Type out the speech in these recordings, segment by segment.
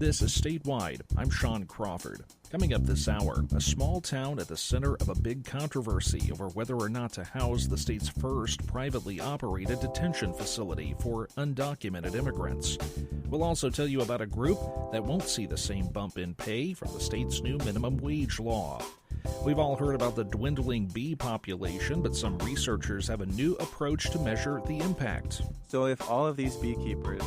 This is Statewide. I'm Sean Crawford. Coming up this hour, a small town at the center of a big controversy over whether or not to house the state's first privately operated detention facility for undocumented immigrants. We'll also tell you about a group that won't see the same bump in pay from the state's new minimum wage law. We've all heard about the dwindling bee population, but some researchers have a new approach to measure the impact. So if all of these beekeepers,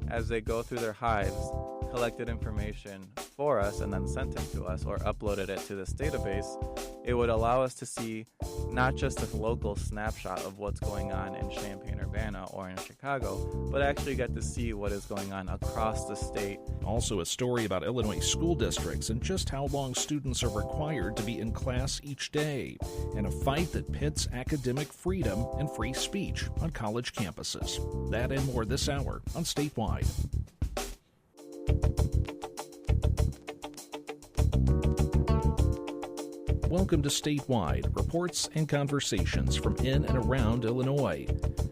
as they go through their hives, collected information for us and then sent it to us or uploaded it to this database, it would allow us to see not just a local snapshot of what's going on in Champaign-Urbana or in Chicago, but actually get to see what is going on across the state. Also a story about Illinois school districts and just how long students are required to be in class each day, and a fight that pits academic freedom and free speech on college campuses. That and more this hour on Statewide. Welcome to Statewide, reports and conversations from in and around Illinois.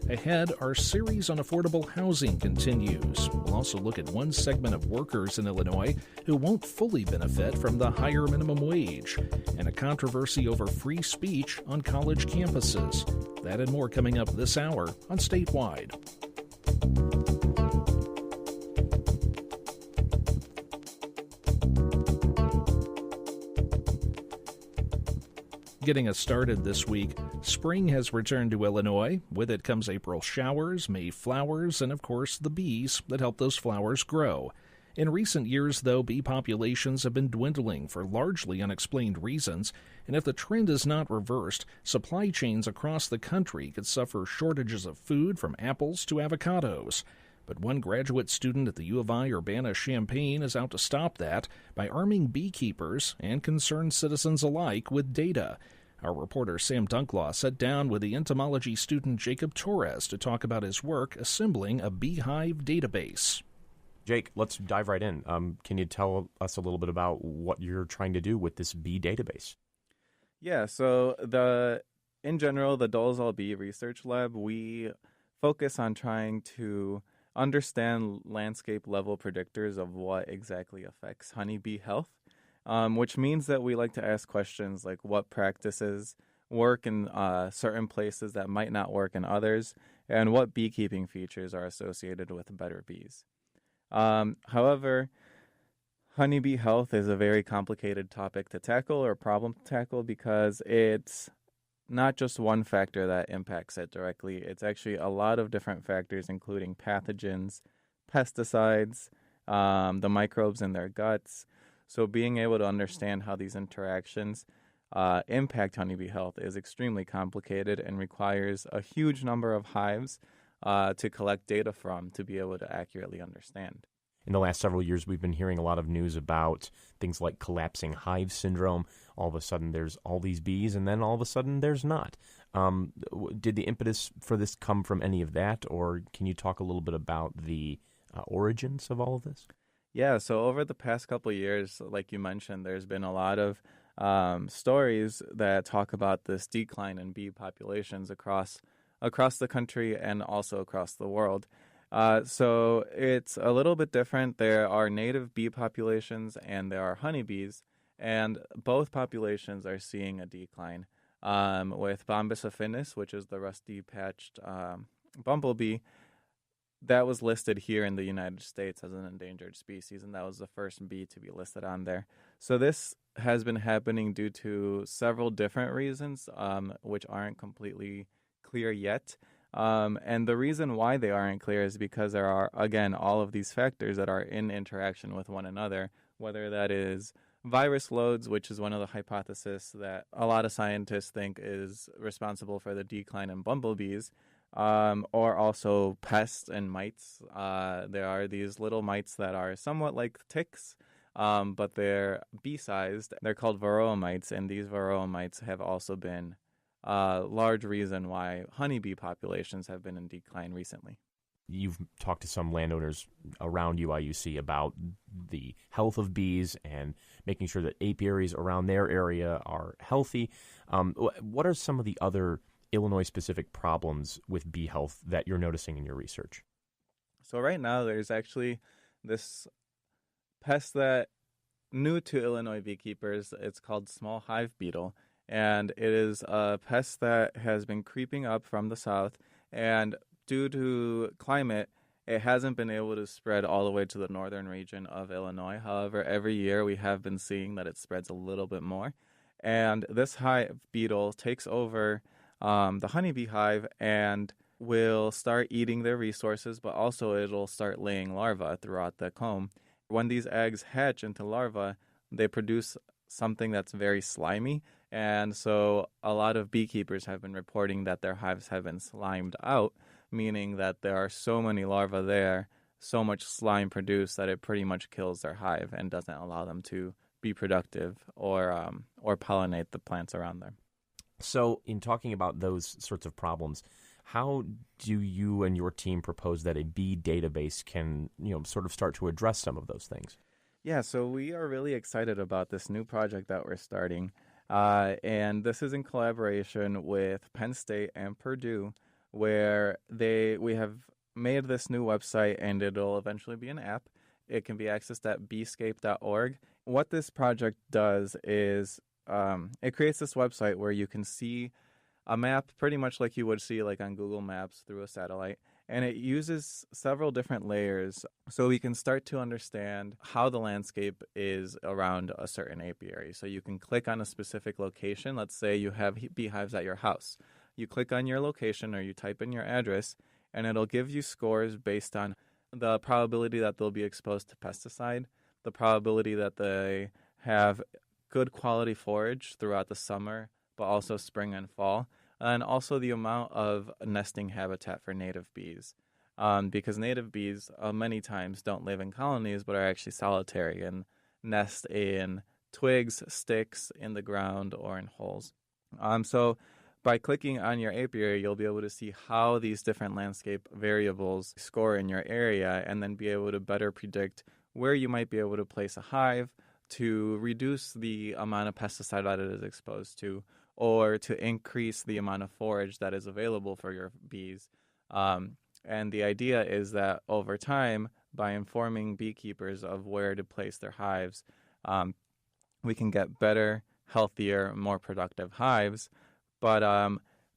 Ahead, our series on affordable housing continues. We'll also look at one segment of workers in Illinois who won't fully benefit from the higher minimum wage, and a controversy over free speech on college campuses. That and more coming up this hour on Statewide. Getting us started this week, spring has returned to Illinois. With it comes April showers, May flowers, and of course the bees that help those flowers grow. In recent years, though, bee populations have been dwindling for largely unexplained reasons, and if the trend is not reversed, supply chains across the country could suffer shortages of food from apples to avocados. But one graduate student at the U of I Urbana-Champaign is out to stop that by arming beekeepers and concerned citizens alike with data. Our reporter Sam Dunklaw sat down with the entomology student Jacob Torres to talk about his work assembling a beehive database. Jake, let's dive right in. Can you tell us a little bit about what you're trying to do with this bee database? Yeah, so in general, the Dolezal Bee Research Lab, we focus on trying to understand landscape-level predictors of what exactly affects honeybee health, which means that we like to ask questions like what practices work in certain places that might not work in others, and what beekeeping features are associated with better bees. However, honeybee health is a very complicated topic to tackle or problem to tackle because it's not just one factor that impacts it directly. It's actually a lot of different factors, including pathogens, pesticides, the microbes in their guts. So being able to understand how these interactions impact honeybee health is extremely complicated and requires a huge number of hives to collect data from to be able to accurately understand. In the last several years, we've been hearing a lot of news about things like collapsing hive syndrome. All of a sudden, there's all these bees, and then all of a sudden, there's not. Did the impetus for this come from any of that, or can you talk a little bit about the origins of all of this? Yeah, so over the past couple of years, like you mentioned, there's been a lot of stories that talk about this decline in bee populations across the country and also across the world. So it's a little bit different. There are native bee populations and there are honeybees, and both populations are seeing a decline. With Bombus affinis, which is the rusty-patched bumblebee, that was listed here in the United States as an endangered species, and that was the first bee to be listed on there. So this has been happening due to several different reasons, which aren't completely clear yet. And the reason why they aren't clear is because there are, again, all of these factors that are in interaction with one another, whether that is virus loads, which is one of the hypotheses that a lot of scientists think is responsible for the decline in bumblebees, or also pests and mites. There are these little mites that are somewhat like ticks, but they're bee-sized. They're called varroa mites, and these varroa mites have also been a large reason why honeybee populations have been in decline recently. You've talked to some landowners around UIUC about the health of bees and making sure that apiaries around their area are healthy. What are some of the other Illinois-specific problems with bee health that you're noticing in your research? So right now there's actually this pest that new to Illinois beekeepers. It's called small hive beetle, and it is a pest that has been creeping up from the south, and due to climate, it hasn't been able to spread all the way to the northern region of Illinois. However, every year we have been seeing that it spreads a little bit more, and this hive beetle takes over the honeybee hive and will start eating their resources, but also it'll start laying larvae throughout the comb. When these eggs hatch into larvae, they produce something that's very slimy, and so a lot of beekeepers have been reporting that their hives have been slimed out, meaning that there are so many larvae there, so much slime produced that it pretty much kills their hive and doesn't allow them to be productive or pollinate the plants around there. So in talking about those sorts of problems, how do you and your team propose that a bee database can, sort of start to address some of those things? Yeah, so we are really excited about this new project that we're starting. And this is in collaboration with Penn State and Purdue, where we have made this new website, and it'll eventually be an app. It can be accessed at beescape.org. What this project does is it creates this website where you can see a map pretty much like you would see like on Google Maps through a satellite, and it uses several different layers so we can start to understand how the landscape is around a certain apiary. So you can click on a specific location. Let's say you have beehives at your house. You click on your location or you type in your address, and it'll give you scores based on the probability that they'll be exposed to pesticide, the probability that they have good quality forage throughout the summer, but also spring and fall, and also the amount of nesting habitat for native bees. Because native bees many times don't live in colonies, but are actually solitary and nest in twigs, sticks, in the ground, or in holes. So by clicking on your apiary, you'll be able to see how these different landscape variables score in your area, and then be able to better predict where you might be able to place a hive to reduce the amount of pesticide that it is exposed to, or to increase the amount of forage that is available for your bees. And the idea is that over time, by informing beekeepers of where to place their hives, we can get better, healthier, more productive hives. But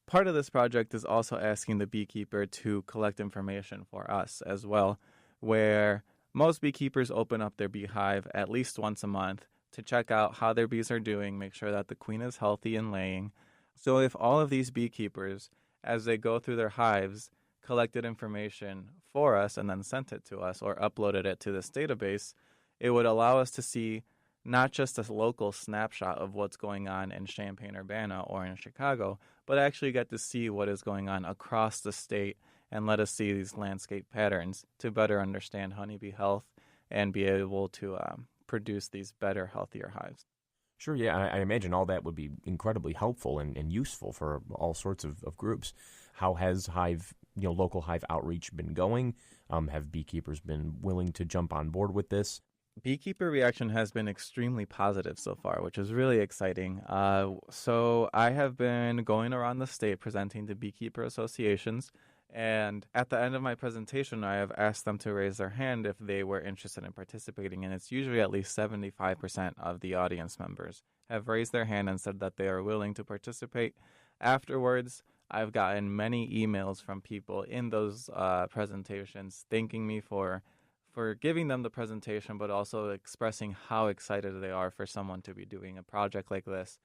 part of this project is also asking the beekeeper to collect information for us as well, where most beekeepers open up their beehive at least once a month to check out how their bees are doing, make sure that the queen is healthy and laying. So if all of these beekeepers, as they go through their hives, collected information for us and then sent it to us or uploaded it to this database, it would allow us to see not just a local snapshot of what's going on in Champaign-Urbana or in Chicago, but actually get to see what is going on across the state and let us see these landscape patterns to better understand honeybee health and be able to produce these better, healthier hives. Sure, yeah. I imagine all that would be incredibly helpful and useful for all sorts of groups. How has local hive outreach been going? Have beekeepers been willing to jump on board with this? Beekeeper reaction has been extremely positive so far, which is really exciting. So I have been going around the state presenting to beekeeper associations, and at the end of my presentation, I have asked them to raise their hand if they were interested in participating, and it's usually at least 75% of the audience members have raised their hand and said that they are willing to participate. Afterwards, I've gotten many emails from people in those presentations thanking me for giving them the presentation, but also expressing how excited they are for someone to be doing a project like this,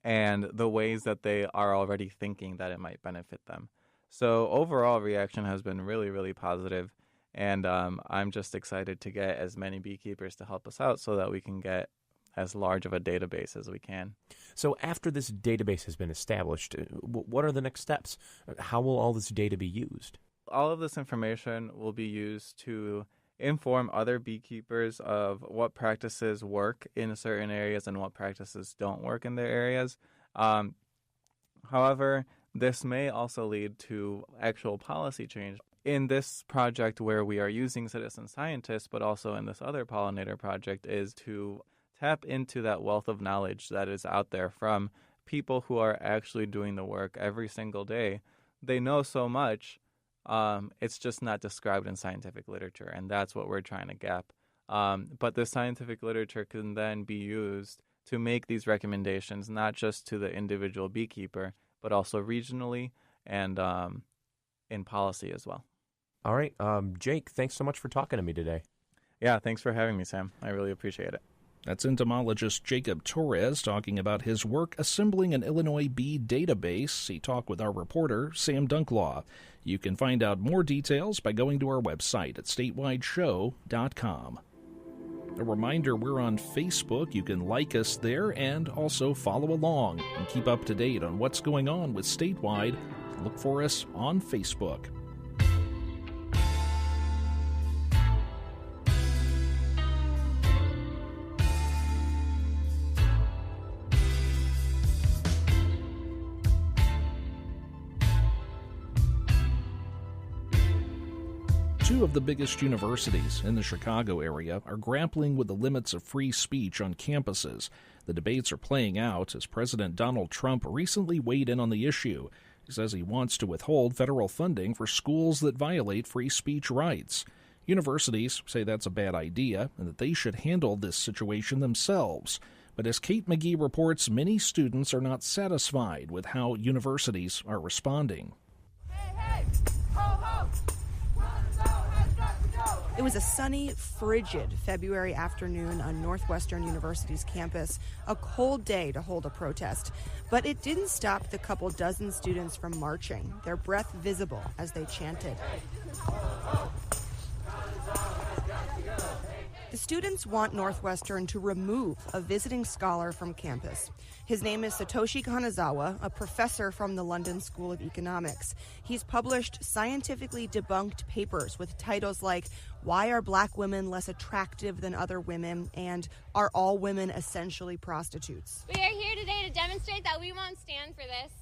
and the ways that they are already thinking that it might benefit them. So overall reaction has been really, really positive, and I'm just excited to get as many beekeepers to help us out so that we can get as large of a database as we can. So after this database has been established, what are the next steps? How will all this data be used? All of this information will be used to inform other beekeepers of what practices work in certain areas and what practices don't work in their areas. However, this may also lead to actual policy change. In this project where we are using citizen scientists, but also in this other pollinator project, is to tap into that wealth of knowledge that is out there from people who are actually doing the work every single day. They know so much. It's just not described in scientific literature, and that's what we're trying to gap But the scientific literature can then be used to make these recommendations, not just to the individual beekeeper, but also regionally and in policy as well. All right. Jake, thanks so much for talking to me today. Yeah, thanks for having me, Sam. I really appreciate it. That's entomologist Jacob Torres talking about his work assembling an Illinois bee database. He talked with our reporter, Sam Dunklaw. You can find out more details by going to our website at statewideshow.com. A reminder, we're on Facebook. You can like us there and also follow along and keep up to date on what's going on with Statewide. Look for us on Facebook. Two of the biggest universities in the Chicago area are grappling with the limits of free speech on campuses. The debates are playing out as President Donald Trump recently weighed in on the issue. He says he wants to withhold federal funding for schools that violate free speech rights. Universities say that's a bad idea and that they should handle this situation themselves. But as Kate McGee reports, many students are not satisfied with how universities are responding. Hey, ho, ho! It was a sunny, frigid February afternoon on Northwestern University's campus, a cold day to hold a protest. But it didn't stop the couple dozen students from marching, their breath visible as they chanted. The students want Northwestern to remove a visiting scholar from campus. His name is Satoshi Kanazawa, a professor from the London School of Economics. He's published scientifically debunked papers with titles like "Why Are Black Women Less Attractive Than Other Women?" and "Are All Women Essentially Prostitutes?" We are here today to demonstrate that we won't stand for this.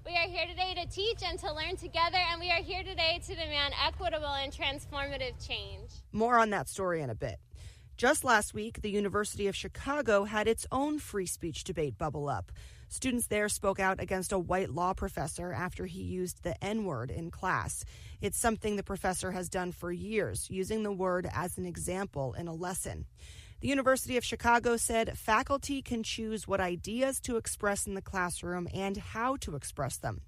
We are here today to teach and to learn together, and we are here today to demand equitable and transformative change. More on that story in a bit. Just last week, the University of Chicago had its own free speech debate bubble up. Students there spoke out against a white law professor after he used the N-word in class. It's something the professor has done for years, using the word as an example in a lesson. The University of Chicago said faculty can choose what ideas to express in the classroom and how to express them.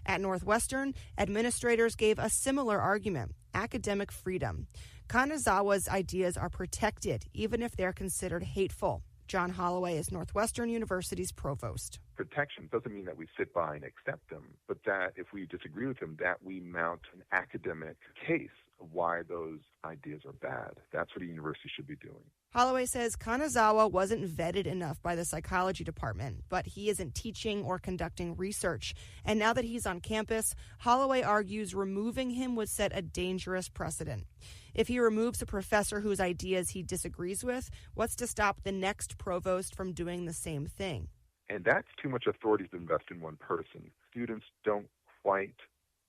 At Northwestern, administrators gave a similar argument: academic freedom. Kanazawa's ideas are protected, even if they're considered hateful. John Holloway is Northwestern University's provost. Protection doesn't mean that we sit by and accept them, but that if we disagree with them, that we mount an academic case of why those ideas are bad. That's what a university should be doing. Holloway says Kanazawa wasn't vetted enough by the psychology department, but he isn't teaching or conducting research. And now that he's on campus, Holloway argues removing him would set a dangerous precedent. If he removes a professor whose ideas he disagrees with, what's to stop the next provost from doing the same thing? And that's too much authority to invest in one person. Students don't quite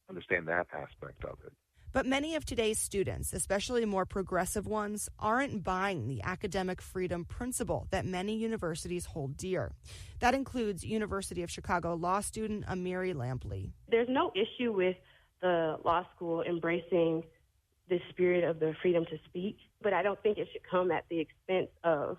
understand that aspect of it. But many of today's students, especially more progressive ones, aren't buying the academic freedom principle that many universities hold dear. That includes University of Chicago law student Amiri Lampley. There's no issue with the law school embracing the spirit of the freedom to speak, but I don't think it should come at the expense of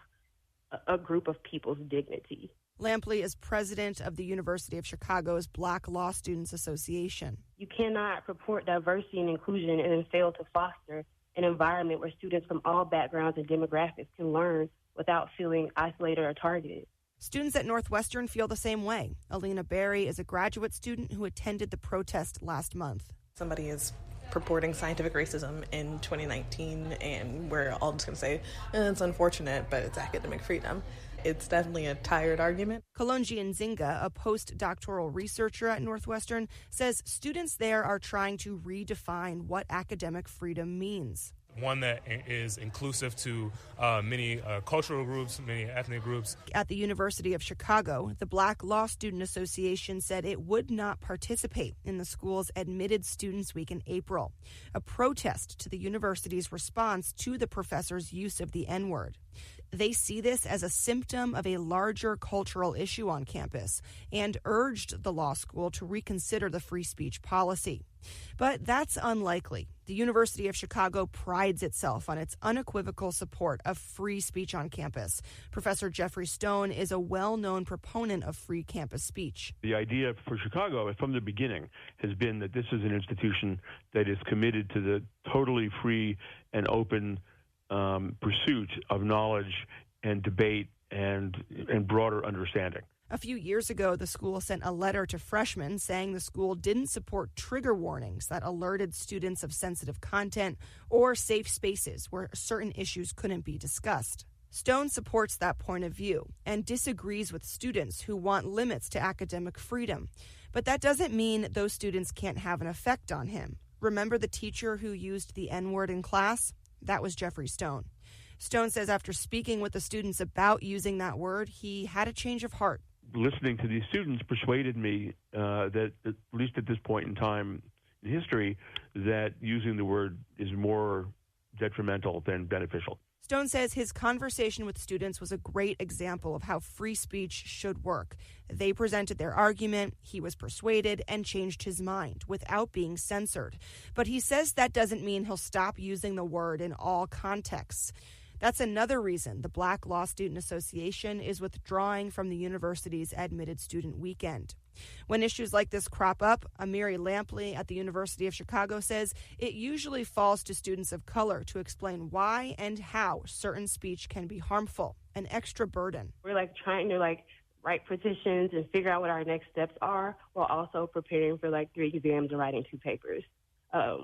a group of people's dignity. Lampley is president of the University of Chicago's Black Law Students Association. You cannot purport diversity and inclusion and then fail to foster an environment where students from all backgrounds and demographics can learn without feeling isolated or targeted. Students at Northwestern feel the same way. Alina Berry is a graduate student who attended the protest last month. Somebody is purporting scientific racism in 2019, and we're all just going to say, it's unfortunate, but it's academic freedom. It's definitely a tired argument. Kalonji Nzinga, a postdoctoral researcher at Northwestern, says students there are trying to redefine what academic freedom means. One that is inclusive to many cultural groups, many ethnic groups. At the University of Chicago, the Black Law Student Association said it would not participate in the school's Admitted Students Week in April, a protest to the university's response to the professor's use of the N-word. They see this as a symptom of a larger cultural issue on campus and urged the law school to reconsider the free speech policy. But that's unlikely. The University of Chicago prides itself on its unequivocal support of free speech on campus. Professor Jeffrey Stone is a well-known proponent of free campus speech. The idea for Chicago from the beginning has been that this is an institution that is committed to the totally free and open pursuit of knowledge and debate and broader understanding. A few years ago, the school sent a letter to freshmen saying the school didn't support trigger warnings that alerted students of sensitive content or safe spaces where certain issues couldn't be discussed. Stone supports that point of view and disagrees with students who want limits to academic freedom. But that doesn't mean those students can't have an effect on him. Remember the teacher who used the N-word in class? That was Jeffrey Stone. Stone says after speaking with the students about using that word, he had a change of heart. Listening to these students persuaded me that, at least at this point in time in history, that using the word is more detrimental than beneficial. Stone says his conversation with students was a great example of how free speech should work. They presented their argument, he was persuaded, and changed his mind without being censored. But he says that doesn't mean he'll stop using the word in all contexts. That's another reason the Black Law Student Association is withdrawing from the university's Admitted Student Weekend. When issues like this crop up, Amiri Lampley at the University of Chicago says it usually falls to students of color to explain why and how certain speech can be harmful, an extra burden. We're trying to write petitions and figure out what our next steps are while also preparing for 3 exams and writing 2 papers,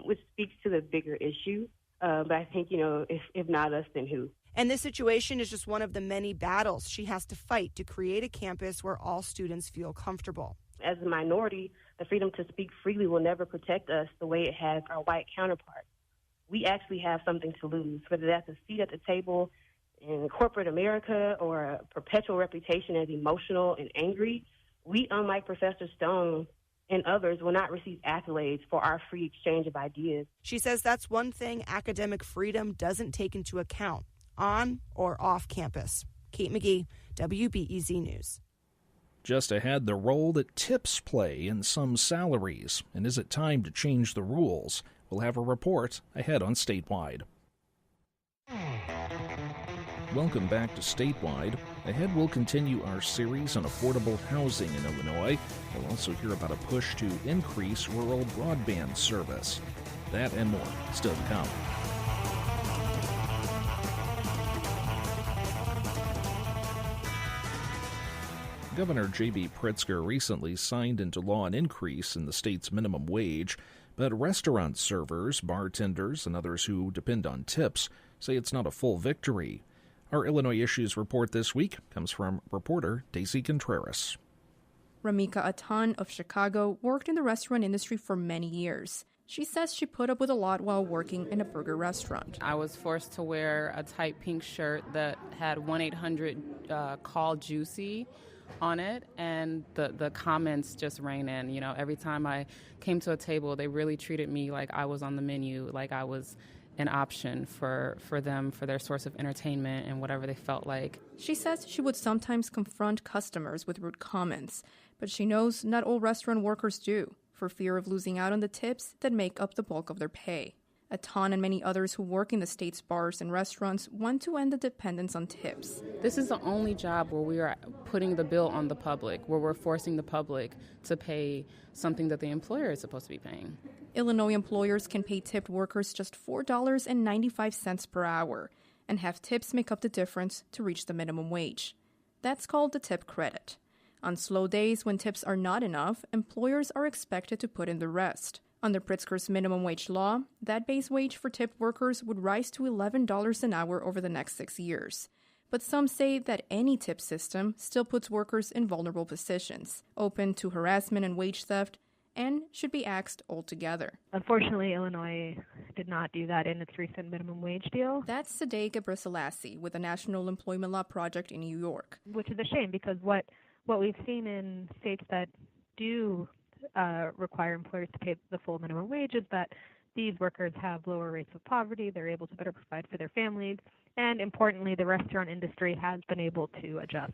which speaks to the bigger issue. But I think, if not us, then who? And this situation is just one of the many battles she has to fight to create a campus where all students feel comfortable. As a minority, the freedom to speak freely will never protect us the way it has our white counterparts. We actually have something to lose, whether that's a seat at the table in corporate America or a perpetual reputation as emotional and angry. We, unlike Professor Stone and others, will not receive accolades for our free exchange of ideas. She says that's one thing academic freedom doesn't take into account, on or off campus. Kate McGee, WBEZ News. Just ahead, the role that tips play in some salaries. And is it time to change the rules? We'll have a report ahead on Statewide. Welcome back to Statewide. Ahead, we'll continue our series on affordable housing in Illinois. We'll also hear about a push to increase rural broadband service. That and more still to come. Governor J.B. Pritzker recently signed into law an increase in the state's minimum wage, but restaurant servers, bartenders, and others who depend on tips say it's not a full victory. Our Illinois Issues report this week comes from reporter Daisy Contreras. Ramika Atan of Chicago worked in the restaurant industry for many years. She says she put up with a lot while working in a burger restaurant. I was forced to wear a tight pink shirt that had 1-800-CALL JUICY on it, and the comments just rain in. Every time I came to a table, they really treated me like I was on the menu, like I was an option for them, for their source of entertainment and whatever they felt like. She says she would sometimes confront customers with rude comments, but she knows not all restaurant workers do, for fear of losing out on the tips that make up the bulk of their pay. Atan and many others who work in the state's bars and restaurants want to end the dependence on tips. This is the only job where we are putting the bill on the public, where we're forcing the public to pay something that the employer is supposed to be paying. Illinois employers can pay tipped workers just $4.95 per hour and have tips make up the difference to reach the minimum wage. That's called the tip credit. On slow days when tips are not enough, employers are expected to put in the rest. Under Pritzker's minimum wage law, that base wage for tipped workers would rise to $11 an hour over the next 6 years. But some say that any tip system still puts workers in vulnerable positions, open to harassment and wage theft, and should be axed altogether. Unfortunately, Illinois did not do that in its recent minimum wage deal. That's Sadegh Gabriselassie with the National Employment Law Project in New York. Which is a shame, because what we've seen in states that do require employers to pay the full minimum wage is that these workers have lower rates of poverty, they're able to better provide for their families, And importantly, the restaurant industry has been able to adjust.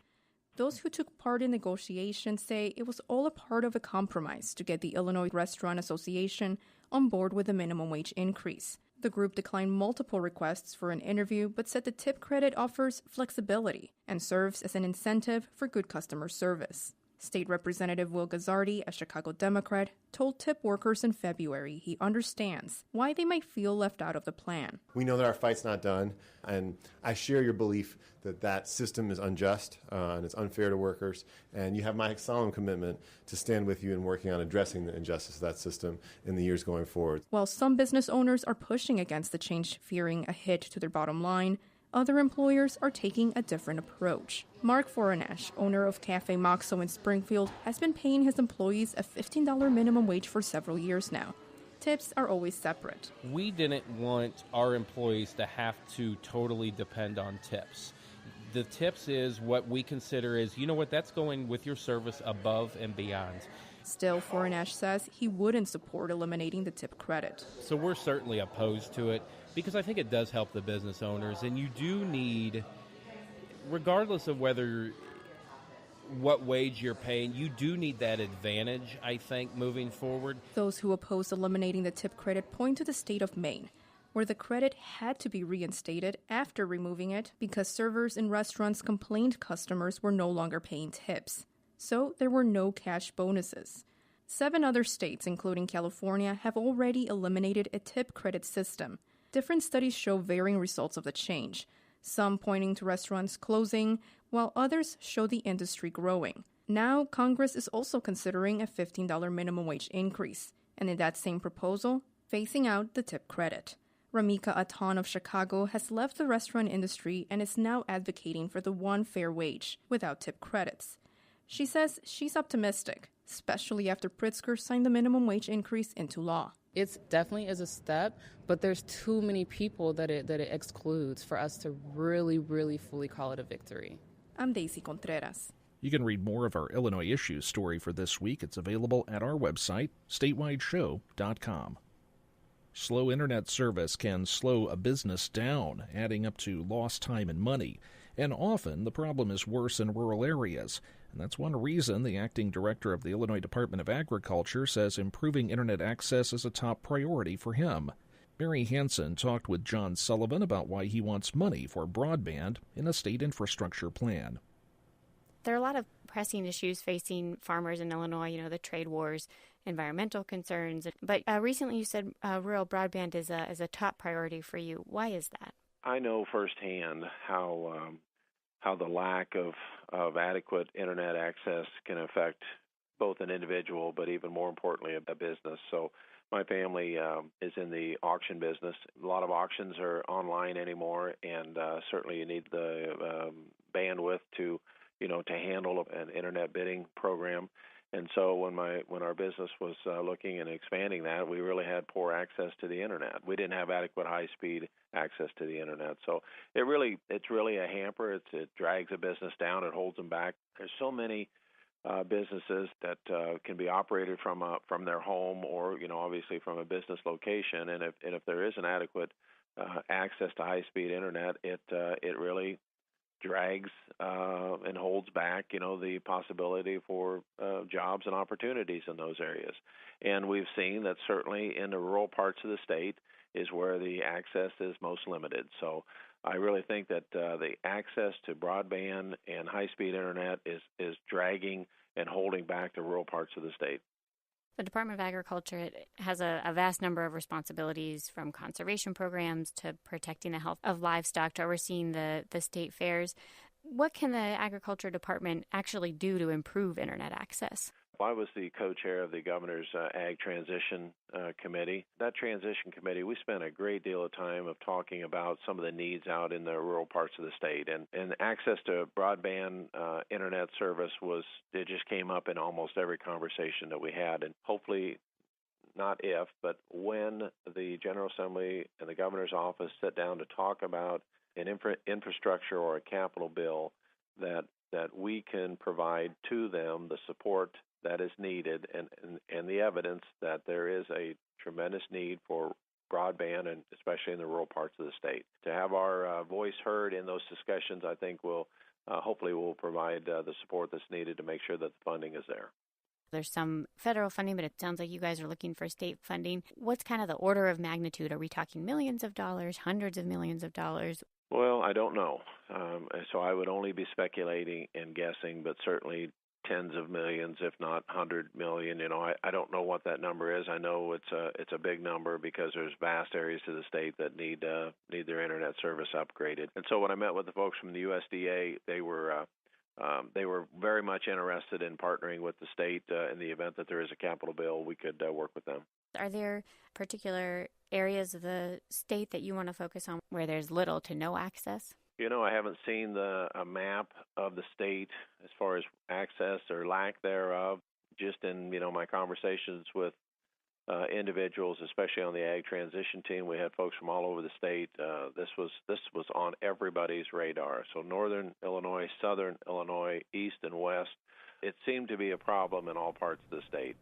Those who took part in negotiations say it was all a part of a compromise to get the Illinois Restaurant Association on board with the minimum wage increase. The group declined multiple requests for an interview, but said the tip credit offers flexibility and serves as an incentive for good customer service. State Representative Will Gazzardi, a Chicago Democrat, told tip workers in February he understands why they might feel left out of the plan. We know that our fight's not done, and I share your belief that that system is unjust and it's unfair to workers, and you have my solemn commitment to stand with you in working on addressing the injustice of that system in the years going forward. While some business owners are pushing against the change, fearing a hit to their bottom line, other employers are taking a different approach. Mark Forenash, owner of Cafe Moxo in Springfield, has been paying his employees a $15 minimum wage for several years now. Tips are always separate. We didn't want our employees to have to totally depend on tips. The tips is what we consider is, you know what, that's going with your service above and beyond. Still, Forenash says he wouldn't support eliminating the tip credit. So we're certainly opposed to it because I think it does help the business owners, and you do need, regardless of what wage you're paying, you do need that advantage, I think, moving forward. Those who oppose eliminating the tip credit point to the state of Maine, where the credit had to be reinstated after removing it because servers in restaurants complained customers were no longer paying tips. So there were no cash bonuses. 7 other states, including California, have already eliminated a tip credit system. Different studies show varying results of the change, some pointing to restaurants closing, while others show the industry growing. Now, Congress is also considering a $15 minimum wage increase, and in that same proposal, phasing out the tip credit. Ramika Atan of Chicago has left the restaurant industry and is now advocating for the one fair wage without tip credits. She says she's optimistic, especially after Pritzker signed the minimum wage increase into law. It definitely is a step, but there's too many people that it excludes for us to really, really fully call it a victory. I'm Daisy Contreras. You can read more of our Illinois Issues story for this week. It's available at our website, statewideshow.com. Slow internet service can slow a business down, adding up to lost time and money. And often the problem is worse in rural areas. And that's one reason the acting director of the Illinois Department of Agriculture says improving internet access is a top priority for him. Mary Hansen talked with John Sullivan about why he wants money for broadband in a state infrastructure plan. There are a lot of pressing issues facing farmers in Illinois, the trade wars, environmental concerns. But recently you said rural broadband is a top priority for you. Why is that? I know firsthand how the lack of adequate internet access can affect both an individual, but even more importantly, a business. So my family is in the auction business. A lot of auctions are online anymore, and certainly you need the bandwidth to handle an internet bidding program. And so when our business was looking and expanding that, we really had poor access to the internet. We didn't have adequate high-speed access to the internet. So it's really a hamper. It drags a business down. It holds them back. There's so many businesses that can be operated from their home or obviously from a business location. And if there isn't adequate access to high-speed internet, it really drags and holds back, the possibility for jobs and opportunities in those areas. And we've seen that certainly in the rural parts of the state is where the access is most limited. So I really think that the access to broadband and high-speed internet is dragging and holding back the rural parts of the state. The Department of Agriculture has a vast number of responsibilities, from conservation programs to protecting the health of livestock to overseeing the state fairs. What can the Agriculture Department actually do to improve internet access? I was the co-chair of the Governor's Ag Transition Committee. That transition committee, we spent a great deal of time of talking about some of the needs out in the rural parts of the state. And access to broadband internet service it just came up in almost every conversation that we had. And hopefully, not if, but when the General Assembly and the Governor's office sit down to talk about an infrastructure or a capital bill, that we can provide to them the support that is needed and the evidence that there is a tremendous need for broadband, and especially in the rural parts of the state. To have our voice heard in those discussions, I think will hopefully will provide the support that's needed to make sure that the funding is there. There's some federal funding, but it sounds like you guys are looking for state funding. What's kind of the order of magnitude? Are we talking millions of dollars, hundreds of millions of dollars? Well, I don't know. So I would only be speculating and guessing, but certainly tens of millions, if not 100 million. You know, I don't know what that number is. I know it's a big number because there's vast areas of the state that need their internet service upgraded. And so when I met with the folks from the USDA, they were very much interested in partnering with the state in the event that there is a capital bill. We could work with them. Are there particular areas of the state that you want to focus on where there's little to no access? You know, I haven't seen a map of the state as far as access or lack thereof. Just in, my conversations with individuals, especially on the ag transition team, we had folks from all over the state. This was on everybody's radar. So northern Illinois, southern Illinois, east and west, it seemed to be a problem in all parts of the state.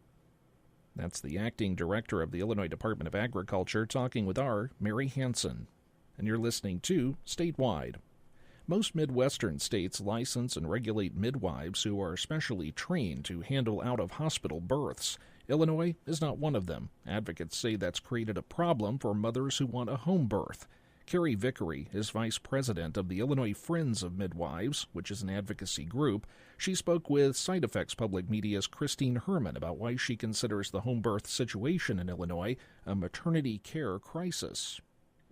That's the acting director of the Illinois Department of Agriculture talking with our Mary Hansen. And you're listening to Statewide. Most Midwestern states license and regulate midwives who are specially trained to handle out-of-hospital births. Illinois is not one of them. Advocates say that's created a problem for mothers who want a home birth. Carrie Vickery is vice president of the Illinois Friends of Midwives, which is an advocacy group. She spoke with Side Effects Public Media's Christine Herman about why she considers the home birth situation in Illinois a maternity care crisis.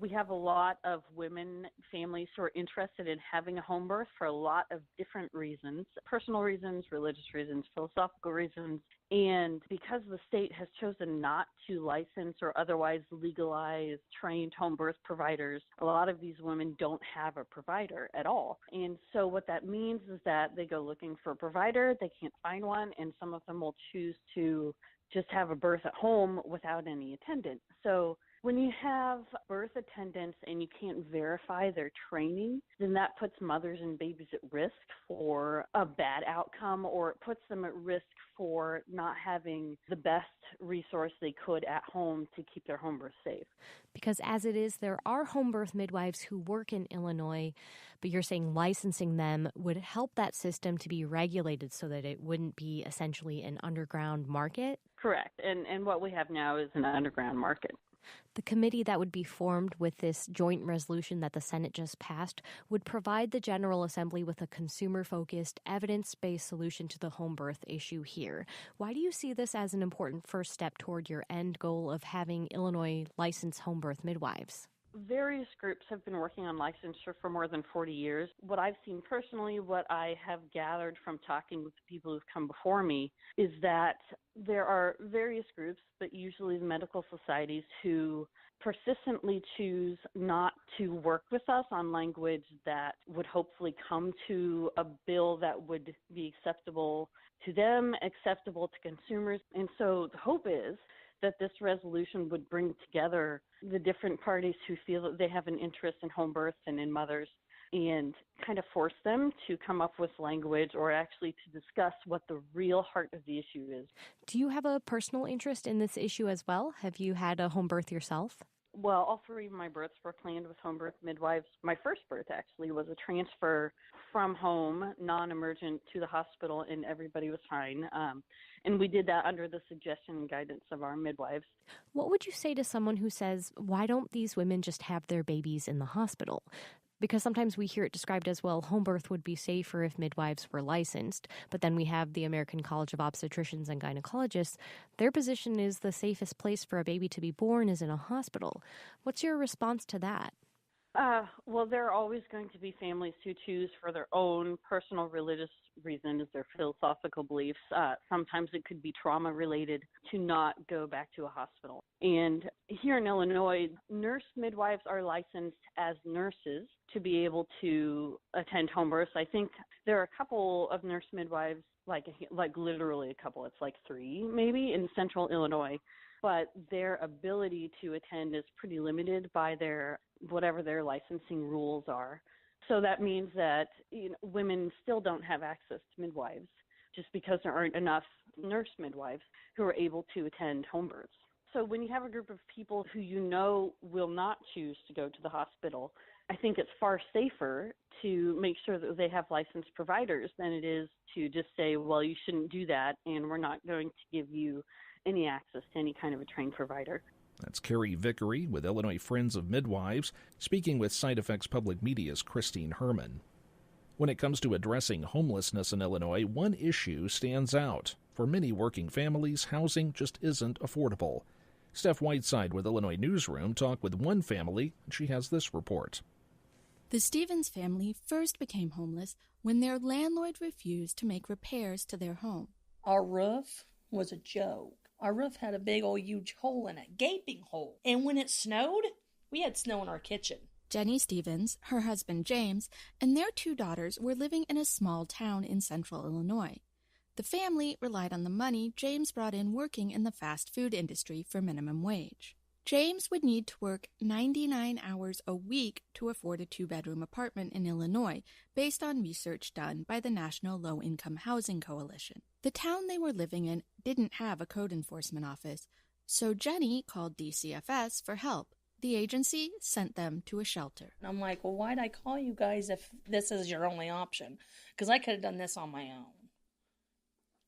We have a lot of women, families who are interested in having a home birth for a lot of different reasons, personal reasons, religious reasons, philosophical reasons. And because the state has chosen not to license or otherwise legalize trained home birth providers, a lot of these women don't have a provider at all. And so what that means is that they go looking for a provider, they can't find one, and some of them will choose to just have a birth at home without any attendant. So when you have birth attendants and you can't verify their training, then that puts mothers and babies at risk for a bad outcome, or it puts them at risk for not having the best resource they could at home to keep their home birth safe. Because as it is, there are home birth midwives who work in Illinois, but you're saying licensing them would help that system to be regulated so that it wouldn't be essentially an underground market? Correct. And what we have now is an underground market. The committee that would be formed with this joint resolution that the Senate just passed would provide the General Assembly with a consumer-focused, evidence-based solution to the home birth issue here. Why do you see this as an important first step toward your end goal of having Illinois license home birth midwives? Various groups have been working on licensure for more than 40 years. What I've seen personally, what I have gathered from talking with the people who've come before me, is that there are various groups, but usually the medical societies, who persistently choose not to work with us on language that would hopefully come to a bill that would be acceptable to them, acceptable to consumers. And so the hope is that this resolution would bring together the different parties who feel that they have an interest in home births and in mothers, and kind of force them to come up with language or actually to discuss what the real heart of the issue is. Do you have a personal interest in this issue as well? Have you had a home birth yourself? Well, all three of my births were planned with home birth midwives. My first birth actually was a transfer from home, non-emergent, to the hospital, and everybody was fine. And we did that under the suggestion and guidance of our midwives. What would you say to someone who says, why don't these women just have their babies in the hospital? Because sometimes we hear it described as, well, home birth would be safer if midwives were licensed. But then we have the American College of Obstetricians and Gynecologists. Their position is the safest place for a baby to be born is in a hospital. What's your response to that? Well, there are always going to be families who choose for their own personal religious reasons, their philosophical beliefs. Sometimes it could be trauma-related to not go back to a hospital. And here in Illinois, nurse midwives are licensed as nurses to be able to attend home births. I think there are a couple of nurse midwives, like literally a couple, it's like 3 maybe, in central Illinois. But their ability to attend is pretty limited by whatever their licensing rules are. So that means that women still don't have access to midwives just because there aren't enough nurse midwives who are able to attend home births. So when you have a group of people who you know will not choose to go to the hospital, I think it's far safer to make sure that they have licensed providers than it is to just say, well, you shouldn't do that, and we're not going to give you any access to any kind of a trained provider. That's Carrie Vickery with Illinois Friends of Midwives, speaking with Side Effects Public Media's Christine Herman. When it comes to addressing homelessness in Illinois, one issue stands out. For many working families, housing just isn't affordable. Steph Whiteside with Illinois Newsroom talked with one family, and she has this report. The Stevens family first became homeless when their landlord refused to make repairs to their home. Our roof was a joke. Our roof had a big old huge hole in it, gaping hole. And when it snowed, we had snow in our kitchen. Jenny Stevens, her husband James, and their 2 daughters were living in a small town in central Illinois. The family relied on the money James brought in working in the fast food industry for minimum wage. James would need to work 99 hours a week to afford a 2-bedroom apartment in Illinois, based on research done by the National Low-Income Housing Coalition. The town they were living in didn't have a code enforcement office, so Jenny called DCFS for help. The agency sent them to a shelter. And I'm like, well, why'd I call you guys if this is your only option? Because I could have done this on my own.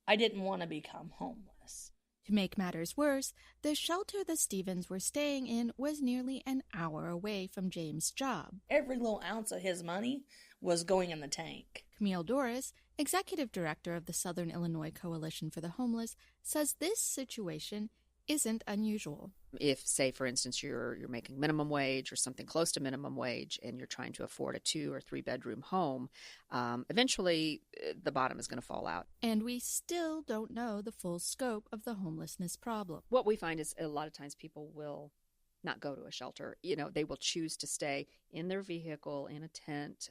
I didn't want to become homeless. To make matters worse, the shelter the Stevens were staying in was nearly an hour away from James' job. Every little ounce of his money was going in the tank. Camille Doris, executive director of the Southern Illinois Coalition for the Homeless, says this situation isn't unusual. If, say, for instance, you're making minimum wage or something close to minimum wage and you're trying to afford a 2 or 3 bedroom home, eventually the bottom is going to fall out. And we still don't know the full scope of the homelessness problem. What we find is a lot of times people will not go to a shelter. They will choose to stay in their vehicle, in a tent,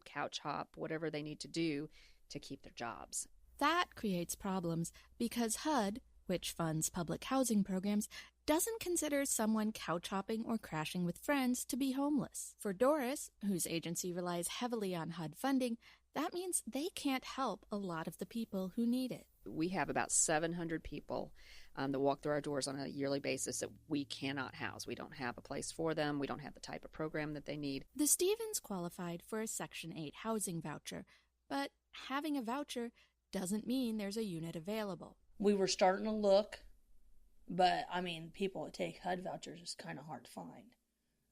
couch hop, whatever they need to do to keep their jobs. That creates problems because HUD, which funds public housing programs, doesn't consider someone couch hopping or crashing with friends to be homeless. For Doris, whose agency relies heavily on HUD funding, that means they can't help a lot of the people who need it. We have about 700 people that walk through our doors on a yearly basis that we cannot house. We don't have a place for them. We don't have the type of program that they need. The Stevens qualified for a Section 8 housing voucher, but having a voucher doesn't mean there's a unit available. We were starting to look, but, people that take HUD vouchers is kind of hard to find.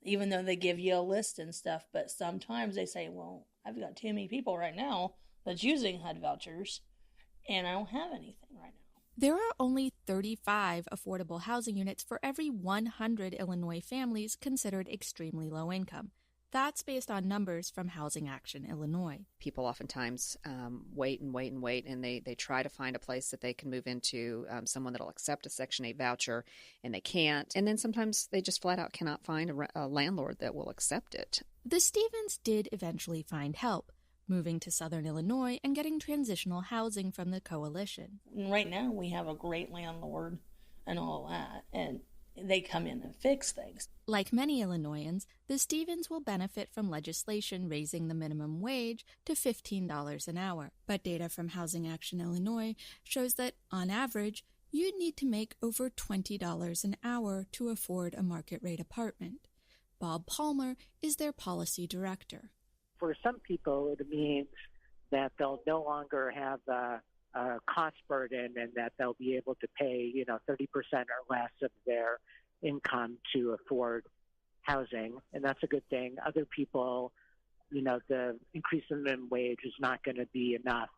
Even though they give you a list and stuff, but sometimes they say, well, I've got too many people right now that's using HUD vouchers, and I don't have anything right now. There are only 35 affordable housing units for every 100 Illinois families considered extremely low income. That's based on numbers from Housing Action Illinois. People oftentimes wait, and they try to find a place that they can move into, someone that will accept a Section 8 voucher, and they can't. And then sometimes they just flat out cannot find a landlord that will accept it. The Stevens did eventually find help, moving to Southern Illinois and getting transitional housing from the coalition. Right now we have a great landlord and all that, and they come in and fix things. Like many Illinoisans, the Stevens will benefit from legislation raising the minimum wage to $15 an hour. But data from Housing Action Illinois shows that, on average, you'd need to make over $20 an hour to afford a market-rate apartment. Bob Palmer is their policy director. For some people, it means that they'll no longer have a cost burden and that they'll be able to pay, 30% or less of their income to afford housing, and that's a good thing. Other people, the increase in minimum wage is not going to be enough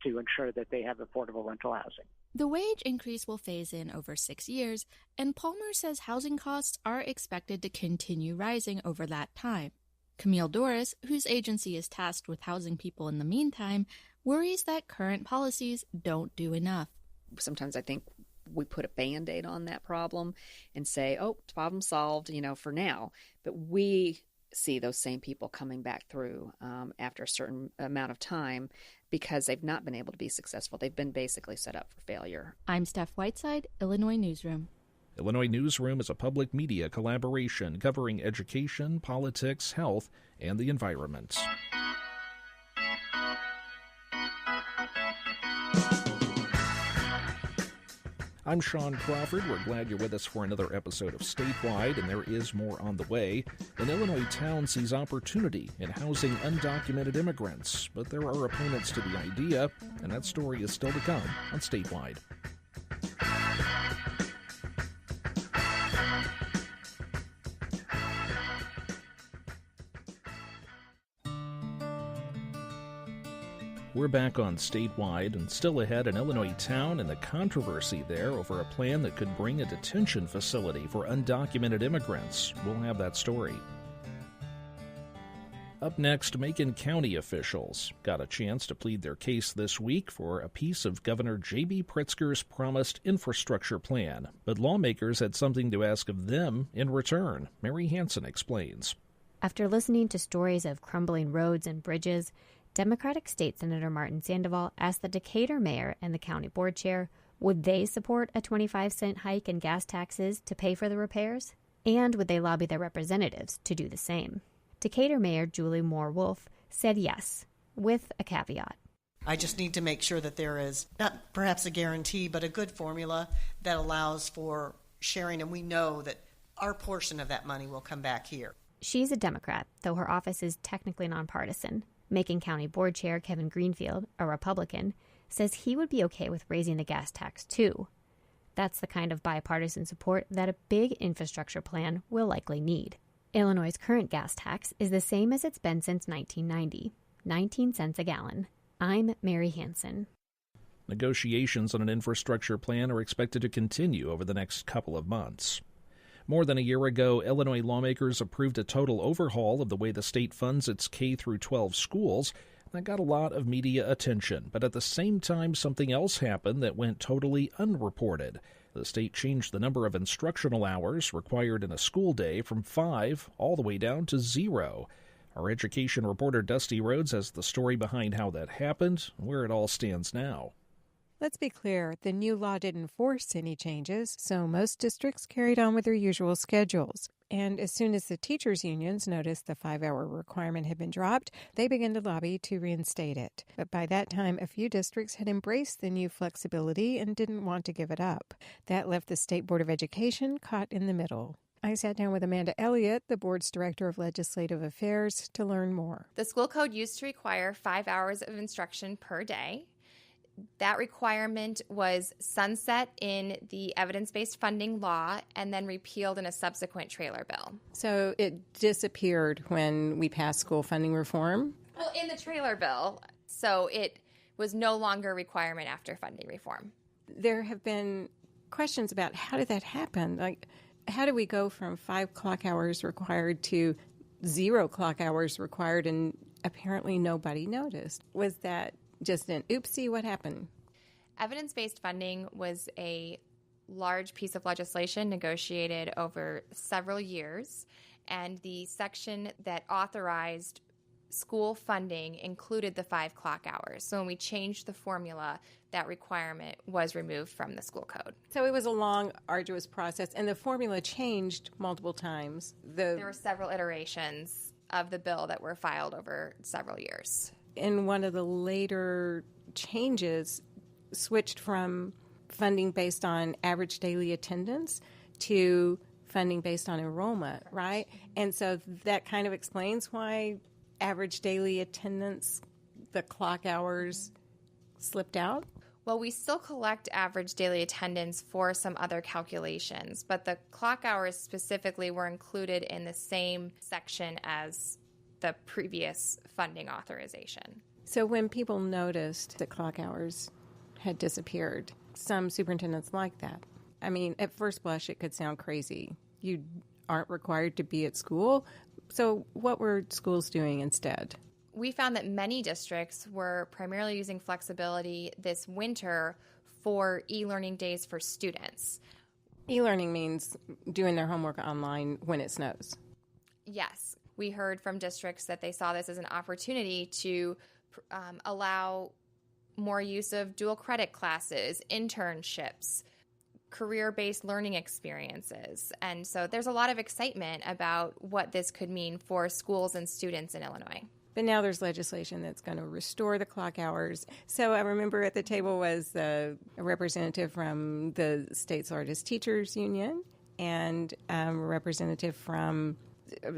to ensure that they have affordable rental housing. The wage increase will phase in over 6 years, and Palmer says housing costs are expected to continue rising over that time. Camille Doris, whose agency is tasked with housing people in the meantime, worries that current policies don't do enough. Sometimes I think we put a Band-Aid on that problem and say, oh, problem solved, for now. But we see those same people coming back through after a certain amount of time because they've not been able to be successful. They've been basically set up for failure. I'm Steph Whiteside, Illinois Newsroom. Illinois Newsroom is a public media collaboration covering education, politics, health, and the environment. I'm Sean Crawford. We're glad you're with us for another episode of Statewide, and there is more on the way. An Illinois town sees opportunity in housing undocumented immigrants, but there are opponents to the idea, and that story is still to come on Statewide. We're back on Statewide, and still ahead, an Illinois town and the controversy there over a plan that could bring a detention facility for undocumented immigrants. We'll have that story. Up next, Macon County officials got a chance to plead their case this week for a piece of Governor J.B. Pritzker's promised infrastructure plan, but lawmakers had something to ask of them in return. Mary Hansen explains. After listening to stories of crumbling roads and bridges, Democratic State Senator Martin Sandoval asked the Decatur mayor and the county board chair, would they support a 25-cent hike in gas taxes to pay for the repairs? And would they lobby their representatives to do the same? Decatur Mayor Julie Moore-Wolf said yes, with a caveat. I just need to make sure that there is not perhaps a guarantee, but a good formula that allows for sharing, and we know that our portion of that money will come back here. She's a Democrat, though her office is technically nonpartisan. Macon County Board Chair Kevin Greenfield, a Republican, says he would be okay with raising the gas tax, too. That's the kind of bipartisan support that a big infrastructure plan will likely need. Illinois' current gas tax is the same as it's been since 1990, 19 cents a gallon. I'm Mary Hansen. Negotiations on an infrastructure plan are expected to continue over the next couple of months. More than a year ago, Illinois lawmakers approved a total overhaul of the way the state funds its K-12 schools. That got a lot of media attention, but at the same time, something else happened that went totally unreported. The state changed the number of instructional hours required in a school day from 5 all the way down to 0. Our education reporter Dusty Rhodes has the story behind how that happened and where it all stands now. Let's be clear, the new law didn't force any changes, so most districts carried on with their usual schedules. And as soon as the teachers' unions noticed the 5-hour requirement had been dropped, they began to lobby to reinstate it. But by that time, a few districts had embraced the new flexibility and didn't want to give it up. That left the State Board of Education caught in the middle. I sat down with Amanda Elliott, the board's director of legislative affairs, to learn more. The school code used to require 5 hours of instruction per day. That requirement was sunset in the evidence-based funding law and then repealed in a subsequent trailer bill. So it disappeared when we passed school funding reform? Well, in the trailer bill. So it was no longer a requirement after funding reform. There have been questions about how did that happen? Like, how do we go from 5 clock hours required to 0 clock hours required and apparently nobody noticed? Was that just an oopsie? What happened? Evidence-based funding was a large piece of legislation negotiated over several years, and the section that authorized school funding included the 5 clock hours. So when we changed the formula, that requirement was removed from the school code. So it was a long, arduous process, and the formula changed multiple times. There were several iterations of the bill that were filed over several years. In one of the later changes, switched from funding based on average daily attendance to funding based on enrollment, right? And so that kind of explains why average daily attendance, the clock hours, slipped out. Well, we still collect average daily attendance for some other calculations, but the clock hours specifically were included in the same section as the previous funding authorization. So when people noticed that clock hours had disappeared, some superintendents like that. I mean, at first blush, it could sound crazy. You aren't required to be at school. So what were schools doing instead? We found that many districts were primarily using flexibility this winter for e-learning days for students. E-learning means doing their homework online when it snows. Yes. We heard from districts that they saw this as an opportunity to allow more use of dual credit classes, internships, career-based learning experiences. And so there's a lot of excitement about what this could mean for schools and students in Illinois. But now there's legislation that's going to restore the clock hours. So I remember at the table was a representative from the state's largest teachers union and a representative from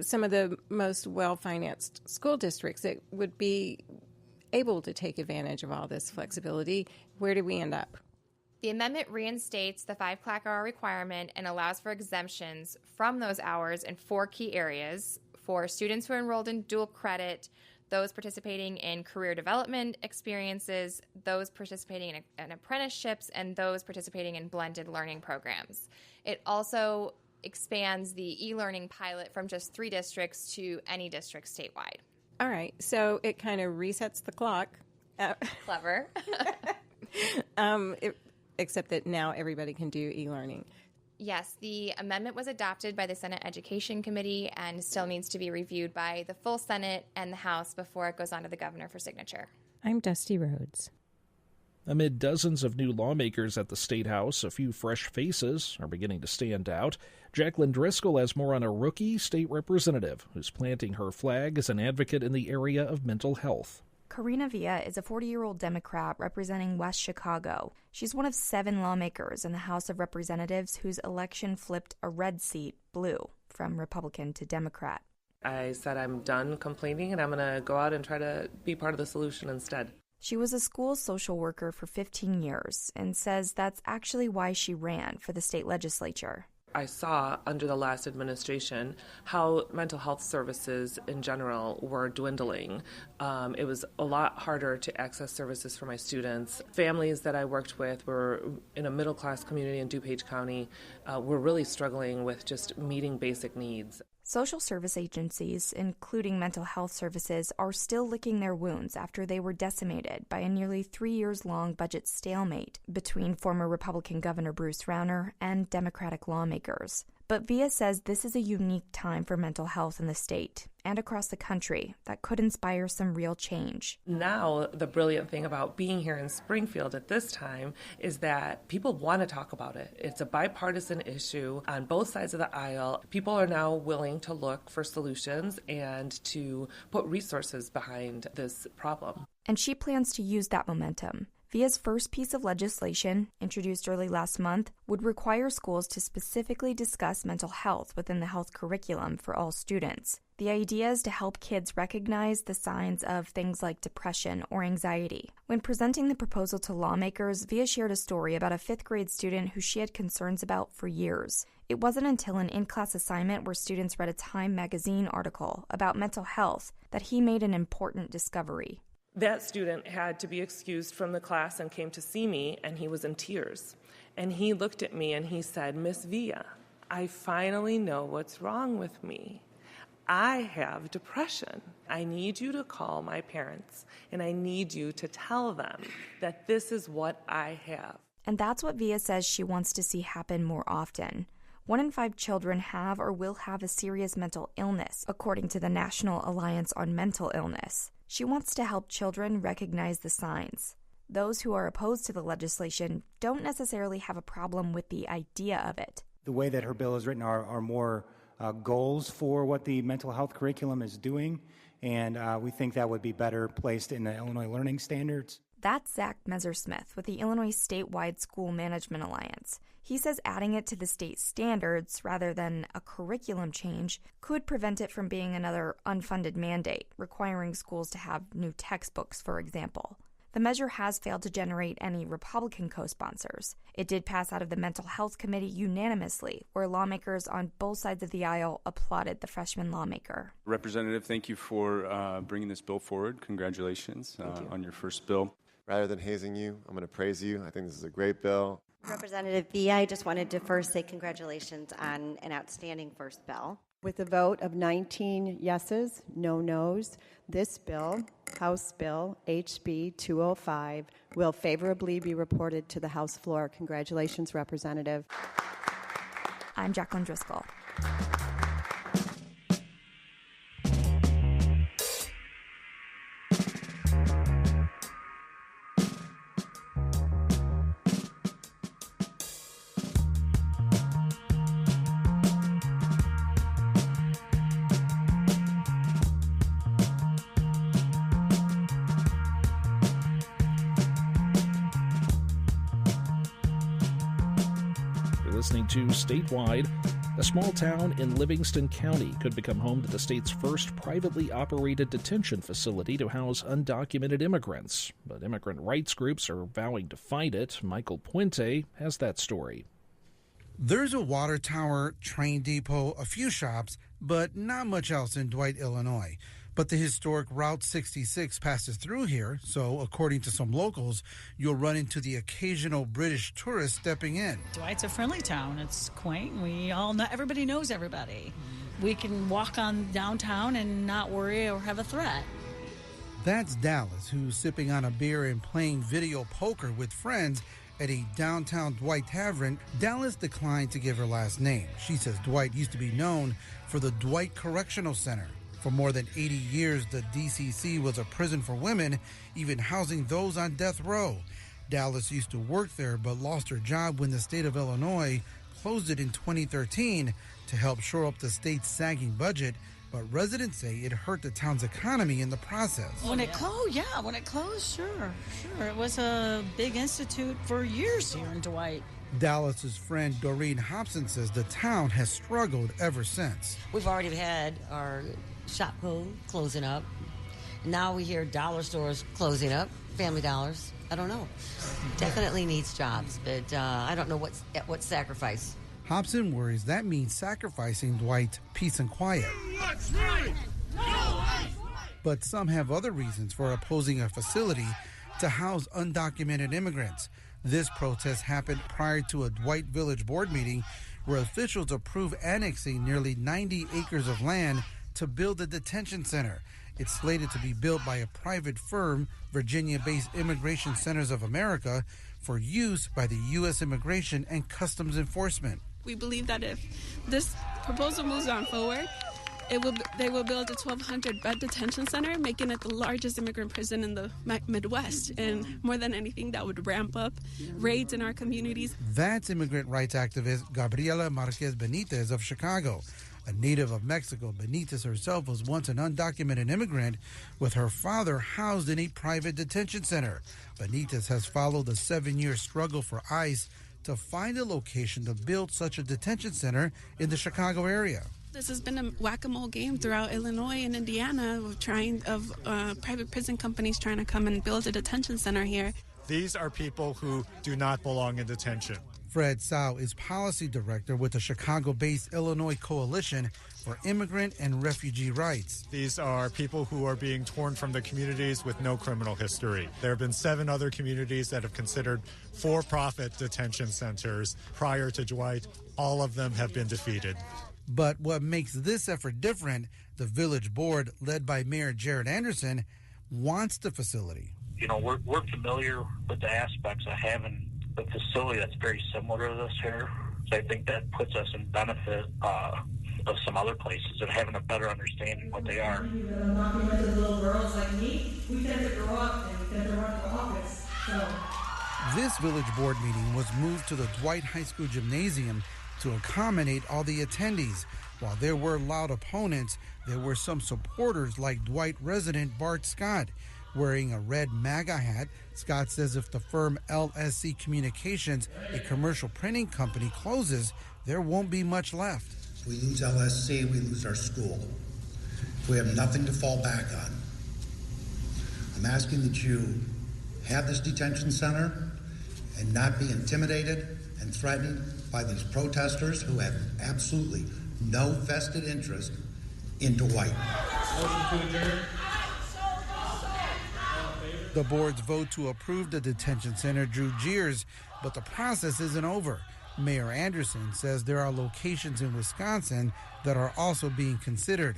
some of the most well-financed school districts that would be able to take advantage of all this flexibility. Where do we end up? The amendment reinstates the 5 clock hour requirement and allows for exemptions from those hours in 4 key areas for students who are enrolled in dual credit, those participating in career development experiences, those participating in apprenticeships, and those participating in blended learning programs. It also expands the e-learning pilot from just 3 districts to any district statewide. All right, so it kind of resets the clock. Clever. Except that now everybody can do e-learning. Yes, the amendment was adopted by the Senate Education Committee and still needs to be reviewed by the full Senate and the House before it goes on to the governor for signature. I'm Dusty Rhodes. Amid dozens of new lawmakers at the State House, a few fresh faces are beginning to stand out. Jacqueline Driscoll has more on a rookie state representative who's planting her flag as an advocate in the area of mental health. Karina Villa is a 40-year-old Democrat representing West Chicago. She's one of 7 lawmakers in the House of Representatives whose election flipped a red seat blue from Republican to Democrat. I said I'm done complaining and I'm going to go out and try to be part of the solution instead. She was a school social worker for 15 years and says that's actually why she ran for the state legislature. I saw under the last administration how mental health services in general were dwindling. It was a lot harder to access services for my students. Families that I worked with were in a middle-class community in DuPage County, were really struggling with just meeting basic needs. Social service agencies, including mental health services, are still licking their wounds after they were decimated by a nearly 3 years long budget stalemate between former Republican Governor Bruce Rauner and Democratic lawmakers. But Villa says this is a unique time for mental health in the state and across the country that could inspire some real change. Now, the brilliant thing about being here in Springfield at this time is that people want to talk about it. It's a bipartisan issue on both sides of the aisle. People are now willing to look for solutions and to put resources behind this problem. And she plans to use that momentum. Villa's first piece of legislation, introduced early last month, would require schools to specifically discuss mental health within the health curriculum for all students. The idea is to help kids recognize the signs of things like depression or anxiety. When presenting the proposal to lawmakers, Villa shared a story about a 5th grade student who she had concerns about for years. It wasn't until an in-class assignment where students read a Time magazine article about mental health that he made an important discovery. That student had to be excused from the class and came to see me, and he was in tears. And he looked at me and he said, "Miss Villa, I finally know what's wrong with me. I have depression. I need you to call my parents, and I need you to tell them that this is what I have." And that's what Villa says she wants to see happen more often. 1 in 5 children have or will have a serious mental illness, according to the National Alliance on Mental Illness. She wants to help children recognize the signs. Those who are opposed to the legislation don't necessarily have a problem with the idea of it. The way that her bill is written are more goals for what the mental health curriculum is doing, and we think that would be better placed in the Illinois Learning Standards. That's Zach Mesersmith with the Illinois Statewide School Management Alliance. He says adding it to the state standards rather than a curriculum change could prevent it from being another unfunded mandate, requiring schools to have new textbooks, for example. The measure has failed to generate any Republican co-sponsors. It did pass out of the Mental Health Committee unanimously, where lawmakers on both sides of the aisle applauded the freshman lawmaker. Representative, thank you for bringing this bill forward. Congratulations on your first bill. Rather than hazing you, I'm going to praise you. I think this is a great bill. Representative Villa, I just wanted to first say congratulations on an outstanding first bill. With a vote of 19 yeses, no nos, this bill, House Bill HB 205, will favorably be reported to the House floor. Congratulations, Representative. I'm Jacqueline Driscoll. listening to Statewide. A small town in Livingston County could become home to the state's first privately operated detention facility to house undocumented immigrants. But immigrant rights groups are vowing to fight it. Michael Puente has that story. There's a water tower, train depot, a few shops, but not much else in Dwight, Illinois. But the historic Route 66 passes through here, so according to some locals, you'll run into the occasional British tourist stepping in. Dwight's a friendly town. It's quaint. We all know, everybody knows everybody. We can walk on downtown and not worry or have a threat. That's Dallas, who's sipping on a beer and playing video poker with friends at a downtown Dwight tavern. Dallas declined to give her last name. She says Dwight used to be known for the Dwight Correctional Center. For more than 80 years, the DCC was a prison for women, even housing those on death row. Dallas used to work there, but lost her job when the state of Illinois closed it in 2013 to help shore up the state's sagging budget. But residents say it hurt the town's economy in the process. When it closed, sure. It was a big institute for years here in Dwight. Dallas's friend Doreen Hobson says the town has struggled ever since. We've already had our shop closing up. Now we hear dollar stores closing up, Family Dollars. I don't know. Definitely needs jobs, but I don't know at what sacrifice. Hobson worries that means sacrificing Dwight's peace and quiet. But some have other reasons for opposing a facility to house undocumented immigrants. This protest happened prior to a Dwight Village board meeting where officials approved annexing nearly 90 acres of land to build a detention center. It's slated to be built by a private firm, Virginia-based Immigration Centers of America, for use by the U.S. Immigration and Customs Enforcement. We believe that if this proposal moves on forward, they will build a 1,200-bed detention center, making it the largest immigrant prison in the Midwest. And more than anything, that would ramp up raids in our communities. That's immigrant rights activist Gabriela Marquez Benitez of Chicago. A native of Mexico, Benitez herself was once an undocumented immigrant with her father housed in a private detention center. Benitez has followed the 7-year struggle for ICE to find a location to build such a detention center in the Chicago area. This has been a whack-a-mole game throughout Illinois and Indiana of private prison companies trying to come and build a detention center here. These are people who do not belong in detention. Fred Sau is policy director with the Chicago-based Illinois Coalition for Immigrant and Refugee Rights. These are people who are being torn from the communities with no criminal history. There have been 7 other communities that have considered for-profit detention centers prior to Dwight. All of them have been defeated. But what makes this effort different, the village board, led by Mayor Jared Anderson, wants the facility. You know, we're familiar with the aspects of having a facility that's very similar to this here. So I think that puts us in benefit of some other places and having a better understanding of what they are. Undocumented little girls like me, we tend to grow up and we tend to run for office. This village board meeting was moved to the Dwight High School gymnasium to accommodate all the attendees. While there were loud opponents, there were some supporters like Dwight resident Bart Scott. Wearing a red MAGA hat, Scott says if the firm LSC Communications, a commercial printing company, closes, there won't be much left. If we lose LSC, we lose our school. If we have nothing to fall back on, I'm asking that you have this detention center and not be intimidated and threatened by these protesters who have absolutely no vested interest in Dwight. Motion to adjourn. The board's vote to approve the detention center drew jeers, but the process isn't over. Mayor Anderson says there are locations in Wisconsin that are also being considered.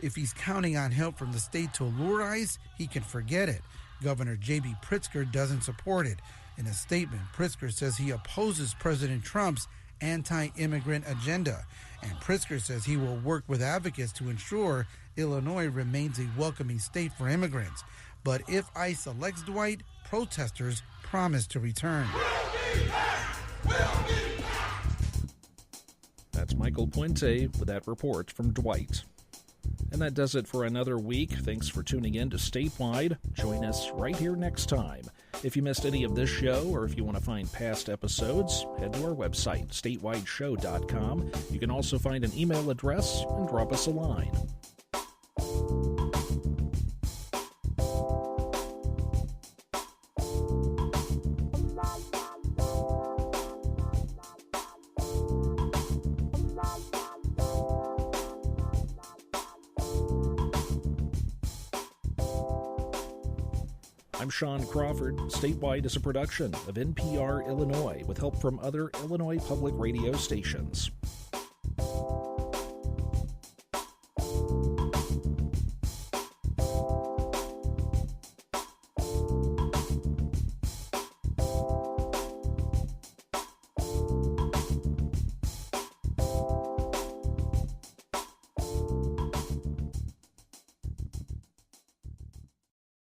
If he's counting on help from the state to allure ICE, he can forget it. Governor J.B. Pritzker doesn't support it. In a statement, Pritzker says he opposes President Trump's anti-immigrant agenda. And Pritzker says he will work with advocates to ensure Illinois remains a welcoming state for immigrants. But if ICE elects Dwight, protesters promise to return. That's Michael Puente with that report from Dwight. And that does it for another week. Thanks for tuning in to Statewide. Join us right here next time. If you missed any of this show or if you want to find past episodes, head to our website, statewideshow.com. You can also find an email address and drop us a line. I'm Sean Crawford. Statewide is a production of NPR Illinois with help from other Illinois public radio stations.